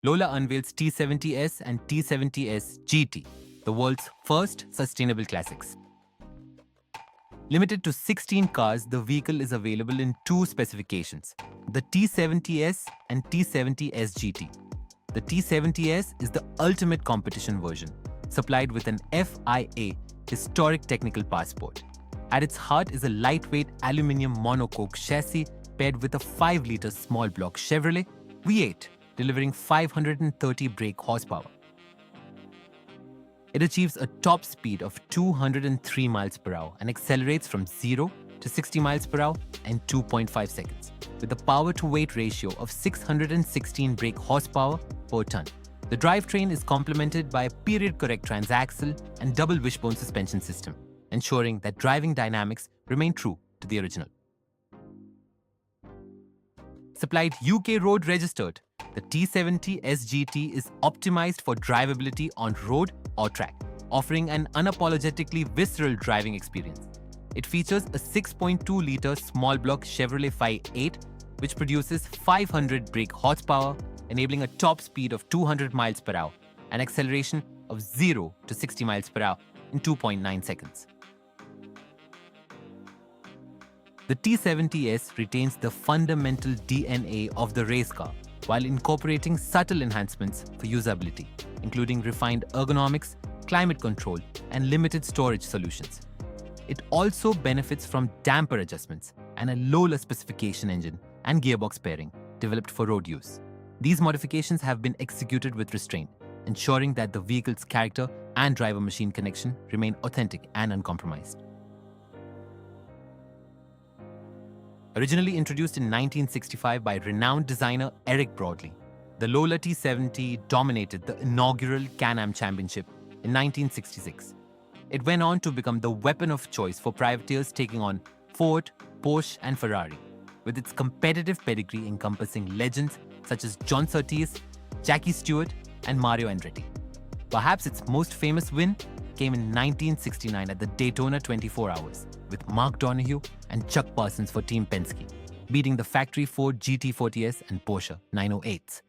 Lola unveils T70S and T70S GT, the world's first sustainable classics. Limited to 16 cars, the vehicle is available in two specifications, the T70S and T70S GT. The T70S is the ultimate competition version, supplied with an FIA historic technical passport. At its heart is a lightweight aluminium monocoque chassis paired with a 5-litre small block Chevrolet V8, delivering 530 brake horsepower. It achieves a top speed of 203 miles per hour and accelerates from 0 to 60 miles per hour in 2.5 seconds, with a power-to-weight ratio of 616 brake horsepower per tonne. The drivetrain is complemented by a period-correct transaxle and double wishbone suspension system, ensuring that driving dynamics remain true to the original. Supplied UK road registered, the T70S GT is optimized for drivability on road or track, offering an unapologetically visceral driving experience. It features a 6.2-litre small block Chevrolet V8, which produces 500 brake horsepower, enabling a top speed of 200 miles per hour and acceleration of 0 to 60 miles per hour in 2.9 seconds. The T70S retains the fundamental DNA of the race car while incorporating subtle enhancements for usability, including refined ergonomics, climate control, and limited storage solutions. It also benefits from damper adjustments and a Lola specification engine and gearbox pairing developed for road use. These modifications have been executed with restraint, ensuring that the vehicle's character and driver-machine connection remain authentic and uncompromised. Originally introduced in 1965 by renowned designer Eric Broadley, the Lola T70 dominated the inaugural Can-Am Championship in 1966. It went on to become the weapon of choice for privateers taking on Ford, Porsche, and Ferrari, with its competitive pedigree encompassing legends such as John Surtees, Jackie Stewart, and Mario Andretti. Perhaps its most famous win came in 1969 at the Daytona 24 Hours, with Mark Donohue and Chuck Parsons for Team Penske, beating the factory Ford GT40S and Porsche 908s.